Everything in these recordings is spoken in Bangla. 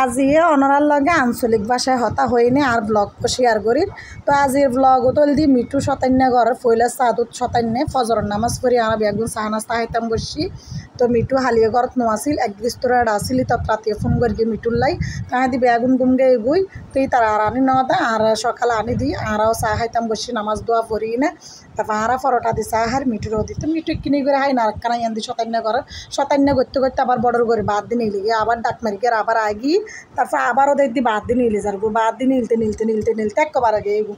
আজিয়ে অনরার লগে আঞ্চলিক ভাষায় হতা হয়নি আর ব্লগ শেয়ার করি। তো আজির ব্লগ তোল দি মিঠু শতান্য ঘরের ফইলা সাদুত শতান্য ফজরের নামাজ পড়ি আর বেগুন চা নাস্তা খাইতাম বসছি। তো মিঠু হালিয়ে ঘরত নো আসিল এক বিস্তরা আসিল তত রাতিয়ে ফোন করি মিঠুর লাই তাহা দি বেগুন গুমগে এগুই তুই তারা আর আনি না দা আর সকালে আনি দি আরও চা খাইতাম বসছি নামাজ দোয়া পড়ি না তারপর আরা পরোটা দি চা হার মিঠুরও দিত মিঠু কিনে করে হাই না কানা ইয়ান দি শতান্য ঘরের শতান্য করতে করতে আবার বড়র করে বাদ দিন নিলি আবার ডাক মারি গিয়ে আবার আগি তারপর আবারও দেখি বাদ দিয়ে নিলে যার বাদ দিয়ে নিলতে একবার আগে এগু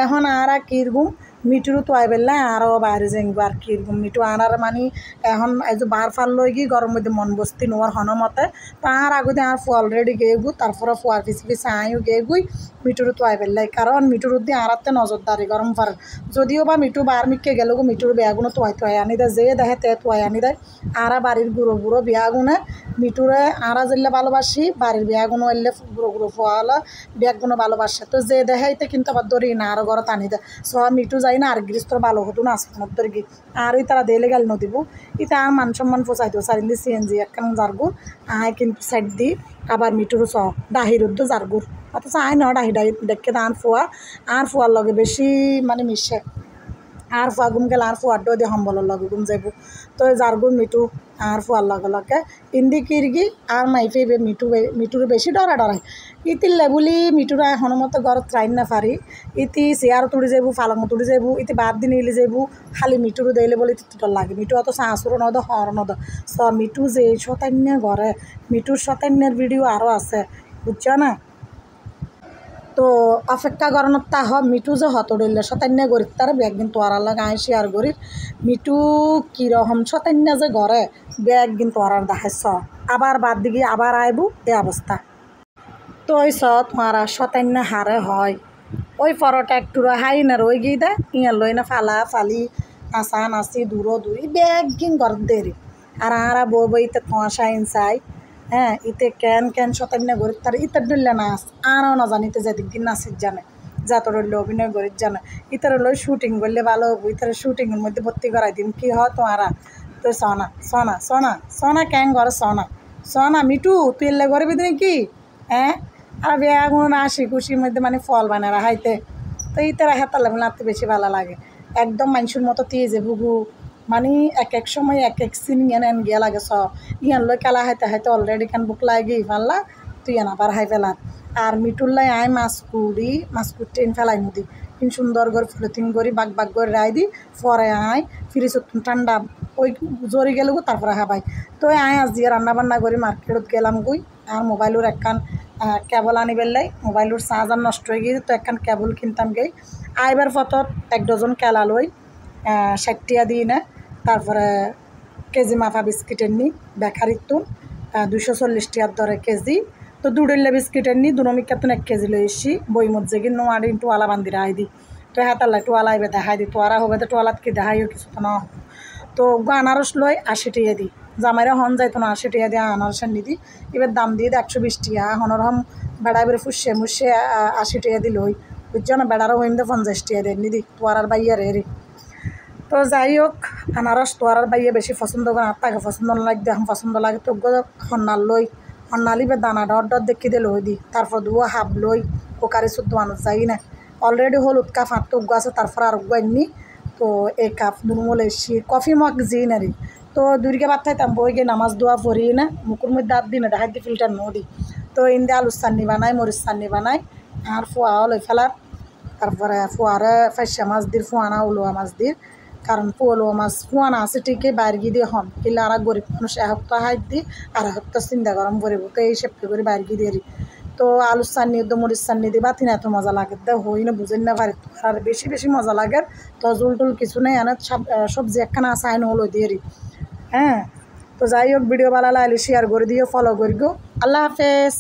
এখন আর কিরগুম মিঠুরও তো আইবেল আরও বাইরে যাইব আর কিরগুম মিঠু আনার মানে এখন এই যে বার ফাল লই গিয়ে গরম মধ্যে মন বস্তি নোয়ার হনমতে তো আর আগতে আর ফু অলরেডি গেগু তারপরে ফুয়ার পিছি পিছি আইও গেগুই মিঠুরও তো আইবেল কারণ মিঠুর উদ্দি আরাতে নজরদারি গরম ফার যদিও বা মিঠু বার মিকে গেল মিঠুর বেয়াগুনো তোয়াই আনি দেয় যে দেখে তে তোয়াই আনি দেয় আরা বাড়ির গুঁড়ো বেয়াগুনে মিঠুরে আরা যেলে ভালোবাসি বাড়ির বেয়াগুনো এলে গুঁড়ো ফোয়ালা বেয়াগুনো ভালোবাসে তো যে দেখাইতে কিন্তু আবার ধরি না আরও ঘরত আনি দেয় সব মিঠু যাই না আর গৃহস্থর ভালো হতো না আসতে ধরে গিয়ে আর ওই তারা দেলে গেল নদীব ইতা আর মান সম্মান পোচাই দেবো সারিন্দি সিএনজি একখান জারগুর আয় কিন্তু সাইড দি আবার মিঠুর চ ডাহির উদ্দ জারগুর অথচ আয় ন ডাহি দেখে আন ফুয়ার লগে বেশি মানে মিশে আর ফুয়া গুম গেলে আর ফুয়ার ডো দিয়ে সম্বলের লগে গুম যাব তো জারগুর মিঠু আর ফুয়ার লগে লগে ইন্দি কিরগি আর মাইফে মিঠুর বেশি ডরাই ইতির লেবুলি মিঠুরা হনুমত ঘর ট্রাইন না পারি ইতি চেয়ার তুড়ি যাবো ফালং তুড়ি যাবো ইতি বাদ দিন ইলি যাবো খালি মিঠুরও দেইলে বলে ইতি তোর লাগে মিঠু অত শাঁসুরও নদ হর নদ স মিঠু যে শতান্য ঘরে মিঠুর শতান্যের ভিডিও আরও আছে বুঝছো না। তো অপেক্ষা করানোর তা মিঠু যে হতডলে শতান্য গরিব তার একদিন তোয়ারার লাগে আয় শেয়ার করি মিঠু কীরকম শতান্য যে ঘরে একদিন তোয়ারার দেখাইছ আবার বাদ দিকে আবার আইবু এ অবস্থা তো ওই তোমারা শতান্য হারে হয় ওই পরোটা একটু হাই না রই গিয়ে দেয় ইয়ার লই না ফালা ফালি নাচা নাচি দূরি একদিন ঘর দেরি আর আরা বইতে তোমার সাইন চাই হ্যাঁ ইতে কেন শতান্য গরিব তার ইতার ডুললে নাচ আরও না জানিতে যেদিক দিন নাচির জানে যাতর হইলে অভিনয় গরিব জানে ইতার লই শুটিং করলে ভালো হবো ইতার শুটিংয়ের মধ্যে ভর্তি করাই দিম কি হয় তোমারা তো সনা কেন ঘরে সনা মিঠু তুই এলে গরিবি দিন কি হ্যাঁ আর বেগুন আসি খুশির মধ্যে মানে ফল বানায় হাইতে তো ইতারা হেতার লাগে নাড়তে বেশি ভালো লাগে একদম মানুষের মতো যে বুগু মানে এক সময় এক সিন এন গিয়া লাগে সব ইয়ান লই খেলা হাইতে অলরেডি কেন বুক লাগে পারলা তুই এন আবার হাই ফেলার আর মিঠুর লাই আয় মাছ কুট্টেন ফেলাই নদী কিন সুন্দর করে ফ্লোটিং করি বাগ করে রাই দি পরে আয় ফিরিস ঠান্ডা ওই জরি গেল তারপরে হাবাই তো আয় আজ দিয়ে রান্না বান্না করি মার্কেটত গেলাম গই আর মোবাইলের একখান কেবল আনি বেললাই মোবাইলের চার্জার নষ্ট হয়ে গিয়ে তো একখান কেবল কিনতাম গেই আইবার ফতত 1 ডজন কেলা লই 60 টিয়া দিই না তারপরে কেজি মাফা বিস্কিটের নি বেকারির তুন 240 টিয়ার দরে কেজি তো দুডেল্লা বিস্কিটের নি দুনমিকাতুন 1 কেজি লই এসছি বই মধ্যে গিয়ে নোয়ারি টোয়ালা বান্দিরা আই দি তো হাতাল্লাই টোয়ালা আইবে দেখাই দি তোয়ারা হবে তো টোয়ালাত কি দেখাইও কিছু তো না তো আনারস লই 80 টিয়া দিই জামাইরা হন যাইতো না 80 টিয়া দিয়ে আনারসের নিদি এবার দাম দিয়ে 120 টিয়া হনরহম বেড়া বেড়ে ফুসে 80 টিয়া দিল ওই বুঝছো না বেড়ারও হইমদে 50 টিয়া দেয় নিদি তোয়ারার বাইয়ার এরি তো যাই হোক আনারস তোয়ারার বাইয়ে বেশি পছন্দ করে আর তাকে পছন্দ লাগে দেখুন পছন্দ লাগে তো হন্নাল লই হন্নালিবে দানা ডর দেখি দিয়ে লই দি তারপর দুয়া হাফ লই কুকারি শুদ্ধ মানুষ যাই না অলরেডি হলুদ কাপ হাত উগ্গো আছে তারপর আর উগ্গো আননি তো এই কাপ দুর্মল এসছি কফি মগ জি নারি তো দুর্গে ভাত খাইতাম বই গিয়ে নামাজ দোয়া পড়ি না মুকুর মধ্যে আর দিই না দেখাই দিয়ে ফিল্টার নদী তো ইন্দে আলুর চান্নি বানাই মরিচ চান্নি বানাই আর ফোয়াও লই ফেলার তারপরে ফোয়ারে ফাইসা মাছ দির ফোয়ানা উলোয়া মাছ দির কারণ পোলোয়া মাছ ফোয়ানা আছে ঠিকই বাইরে গিয়ে দিয়ে হন কিলে আর গরিব মানুষ সপ্তাহ হাইট দিই আর সপ্তাহ চিন্তা গরম করিব তো এই সেপ্তে করে বাইরে গিয়ে দিয়ে তো আলুর চান্নি মরিচ চান্নি দিবা তিন এত মজা লাগে তো হই না বুঝেন না পারি আর বেশি মজা লাগে তো জুল কিছু নেই এনে সবজি একখানা আছে আইন হলো দিয়ে হ্যাঁ তো যাই হোক ভিডিও ভালো লাগলে শেয়ার করে দিও ফলো করি গো আল্লাহ হাফেজ।